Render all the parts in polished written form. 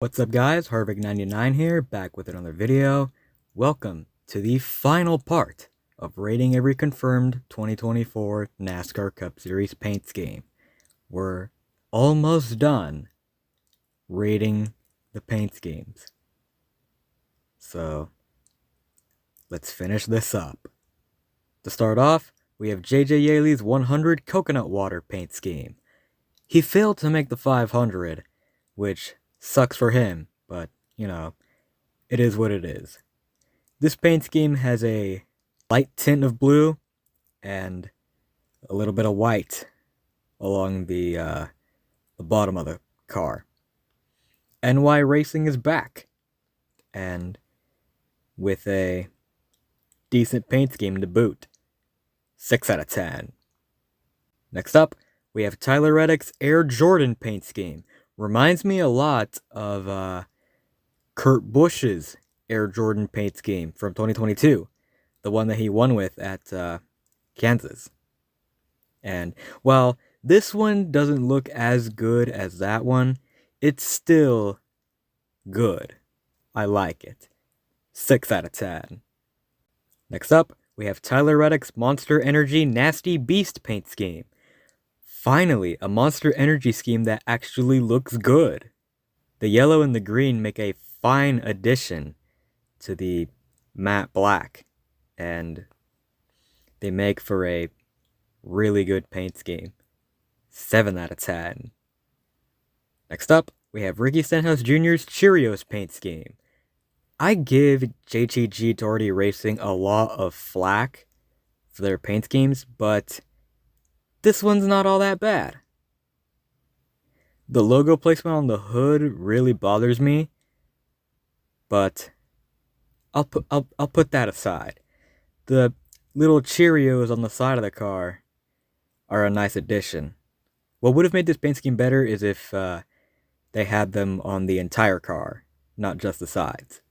What's up guys, Harvick99 here, back with another video. Welcome to the final part of rating every confirmed 2024 NASCAR Cup Series paint scheme. We're almost done rating the paint schemes. So, let's finish this up. To start off, we have JJ Yeley's 100 Coconut Water paint scheme. He failed to make the 500, which sucks for him, but, you know, it is what it is. This paint scheme has a light tint of blue and a little bit of white along the bottom of the car. NY Racing is back, and with a decent paint scheme to boot. 6 out of 10. Next up, we have Tyler Reddick's Air Jordan paint scheme. Reminds me a lot of Kurt Busch's Air Jordan paint scheme from 2022. The one that he won with at Kansas. And while this one doesn't look as good as that one, it's still good. I like it. 6 out of 10. Next up, we have Tyler Reddick's Monster Energy Nasty Beast paint scheme. Finally, a Monster Energy scheme that actually looks good. The yellow and the green make a fine addition to the matte black, and they make for a really good paint scheme. 7 out of 10. Next up, we have Ricky Stenhouse Jr.'s Cheerios paint scheme. I give JTG Doherty Racing a lot of flack for their paint schemes, but this one's not all that bad. The logo placement on the hood really bothers me, but I'll put that aside. The little Cheerios on the side of the car are a nice addition. What would have made this paint scheme better is if they had them on the entire car, not just the sides.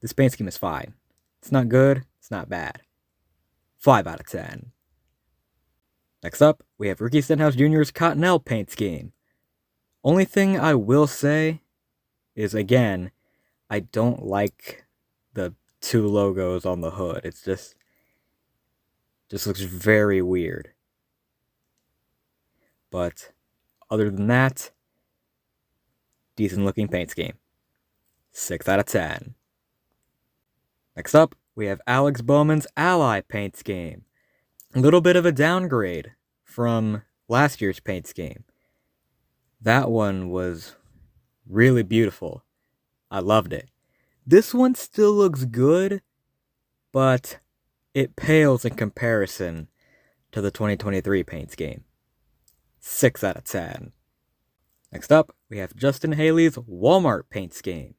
This paint scheme is fine. It's not good, it's not bad. 5 out of 10. Next up, we have Ricky Stenhouse Jr.'s Cottonelle paint scheme. Only thing I will say is, again, I don't like the two logos on the hood. It's just looks very weird. But other than that, decent looking paint scheme. 6 out of 10. Next up, we have Alex Bowman's Ally paint scheme. A little bit of a downgrade from last year's paint scheme. That one was really beautiful. I loved it. This one still looks good, but it pales in comparison to the 2023 paint scheme. 6 out of 10. Next up, we have Justin Haley's Walmart paint scheme.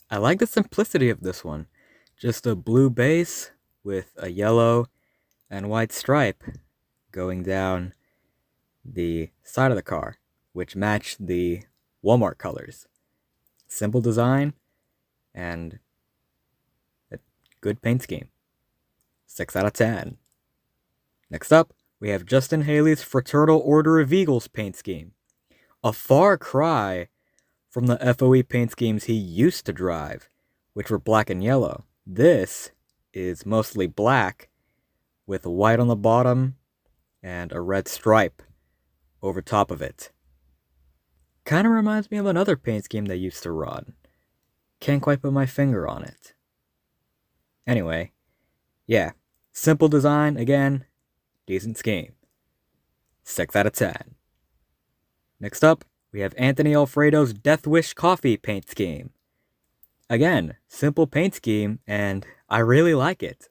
I like the simplicity of this one. Just a blue base with a yellow and white stripe going down the side of the car, which match the Walmart colors. Simple design and a good paint scheme. 6 out of 10. Next up, we have Justin Haley's Fraternal Order of Eagles paint scheme. A far cry from the FOE paint schemes he used to drive, which were black and yellow. This is mostly black with white on the bottom and a red stripe over top of it. Kind of reminds me of another paint scheme they used to run. Can't quite put my finger on it. Anyway, yeah, simple design, again, decent scheme. 6 out of 10. Next up, we have Anthony Alfredo's Death Wish Coffee paint scheme. Again, simple paint scheme, and I really like it.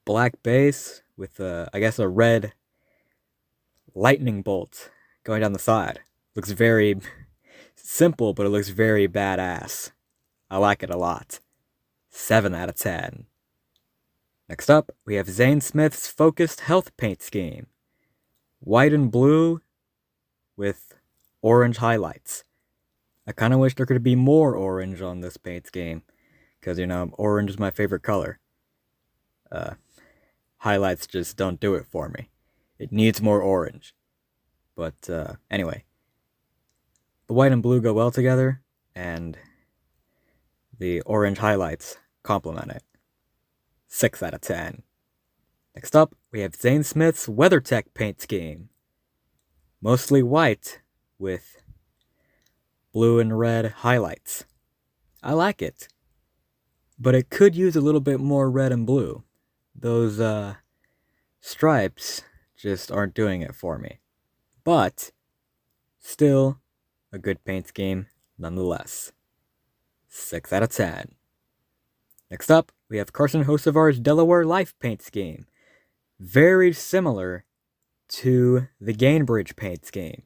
Black base with, I guess, a red lightning bolt going down the side. Looks very simple, but it looks very badass. I like it a lot. 7 out of 10. Next up, we have Zane Smith's Focused Health paint scheme. White and blue with orange highlights. I kind of wish there could be more orange on this paint scheme, because, you know, orange is my favorite color. Highlights just don't do it for me. It needs more orange. But anyway, the white and blue go well together, and the orange highlights complement it. 6 out of 10. Next up, we have Zane Smith's WeatherTech paint scheme. Mostly white with blue and red highlights. I like it, but it could use a little bit more red and blue. Those stripes just aren't doing it for me. But still a good paint scheme nonetheless. 6 out of 10. Next up, we have Carson Hocevar's Delaware Life paint scheme. Very similar to the Gainbridge paint scheme.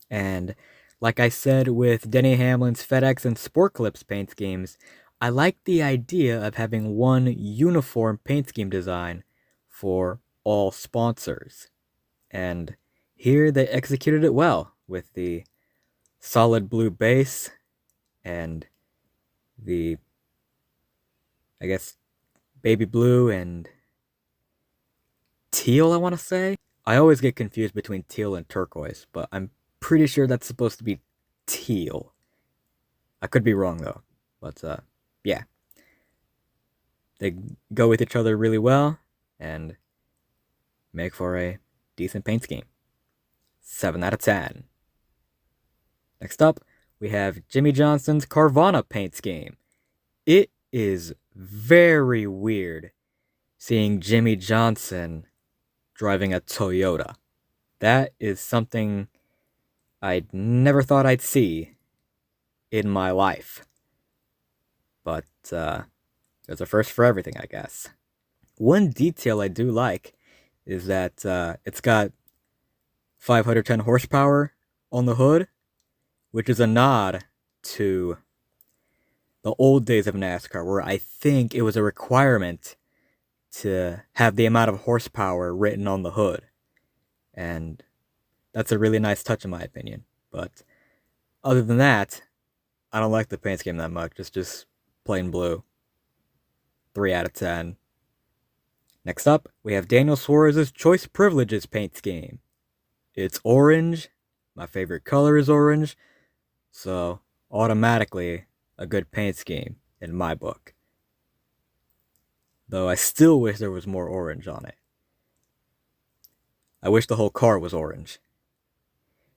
And like I said with Denny Hamlin's FedEx and Sport Clips paint schemes, I like the idea of having one uniform paint scheme design for all sponsors. And here they executed it well with the solid blue base and the, I guess, baby blue and teal, I want to say. I always get confused between teal and turquoise, but I'm pretty sure that's supposed to be teal. I could be wrong though, but yeah. They go with each other really well and make for a decent paint scheme. 7 out of 10. Next up, we have Jimmy Johnson's Carvana paint scheme. It is very weird seeing Jimmy Johnson driving a Toyota. That is something I never thought I'd see in my life. But there's a first for everything, I guess. One detail I do like is that it's got 510 horsepower on the hood, which is a nod to the old days of NASCAR, where I think it was a requirement to have the amount of horsepower written on the hood. And that's a really nice touch in my opinion. But other than that, I don't like the paint scheme that much. It's just plain blue. 3 out of 10. Next up, we have Daniel Suarez's Choice Privileges paint scheme. It's orange. My favorite color is orange. So, automatically, a good paint scheme in my book. Though I still wish there was more orange on it. I wish the whole car was orange.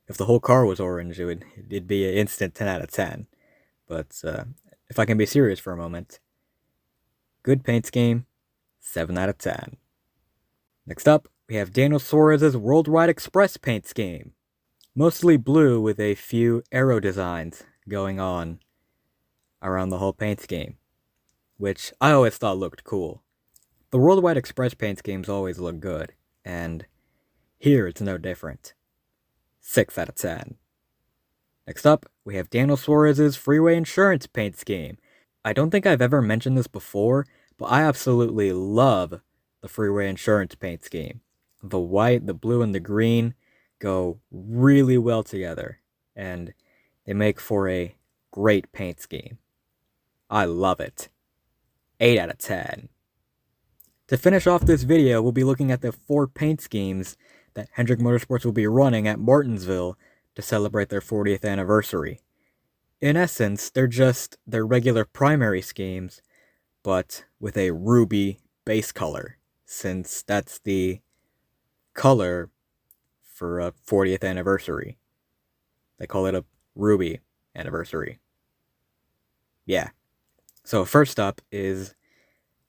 If the whole car was orange, it'd be an instant 10 out of 10. But if I can be serious for a moment, good paint scheme, 7 out of 10. Next up, we have Daniel Suarez's Worldwide Express paint scheme. Mostly blue with a few arrow designs going on around the whole paint scheme, which I always thought looked cool. The Worldwide Express paint schemes always look good, and here it's no different. 6 out of 10. Next up, we have Daniel Suarez's Freeway Insurance paint scheme. I don't think I've ever mentioned this before, but I absolutely love the Freeway Insurance paint scheme. The white, the blue, and the green go really well together, and they make for a great paint scheme. I love it. 8 out of 10. To finish off this video, we'll be looking at the 4 paint schemes that Hendrick Motorsports will be running at Martinsville to celebrate their 40th anniversary. In essence, they're just their regular primary schemes, but with a ruby base color, since that's the color for a 40th anniversary. They call it a ruby anniversary. Yeah. So first up is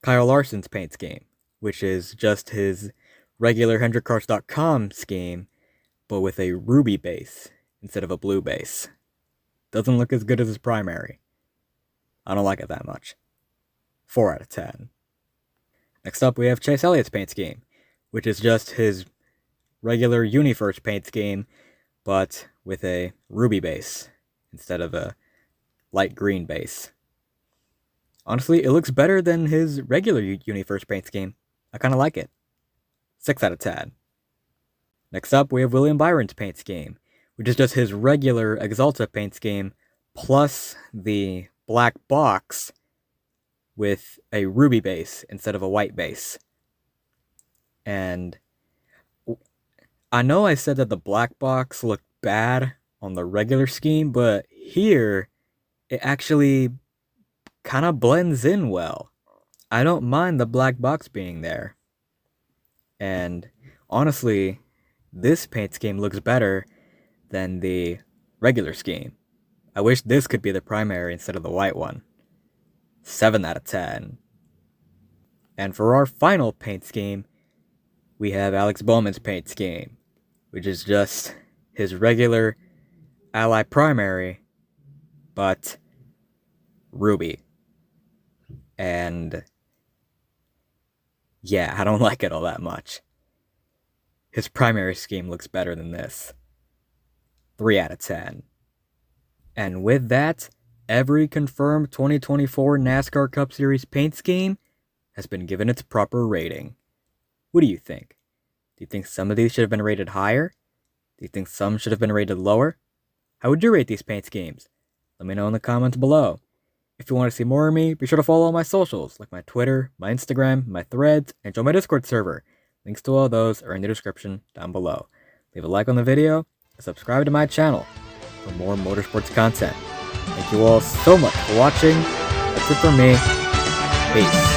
Kyle Larson's paint scheme, which is just his regular HendrickCars.com scheme, but with a ruby base instead of a blue base. Doesn't look as good as his primary. I don't like it that much. 4 out of 10. Next up, we have Chase Elliott's paint scheme, which is just his regular UniFirst paint scheme, but with a ruby base instead of a light green base. Honestly, it looks better than his regular UniFirst paint scheme. I kind of like it. 6 out of 10. Next up, we have William Byron's paint scheme, which is just his regular Axalta paint scheme, plus the black box with a ruby base instead of a white base. And I know I said that the black box looked bad on the regular scheme, but here it actually kind of blends in well. I don't mind the black box being there. And honestly, this paint scheme looks better than the regular scheme. I wish this could be the primary instead of the white one. 7 out of 10. And for our final paint scheme, we have Alex Bowman's paint scheme, which is just his regular Ally primary, but ruby. And yeah, I don't like it all that much. His primary scheme looks better than this. 3 out of 10. And with that, every confirmed 2024 NASCAR Cup Series paint scheme has been given its proper rating. What do you think? Do you think some of these should have been rated higher? Do you think some should have been rated lower? How would you rate these paint schemes? Let me know in the comments below. If you want to see more of me, be sure to follow all my socials, like my Twitter, my Instagram, my Threads, and join my Discord server. Links to all those are in the description down below. Leave a like on the video, and subscribe to my channel for more motorsports content. Thank you all so much for watching. That's it for me. Peace.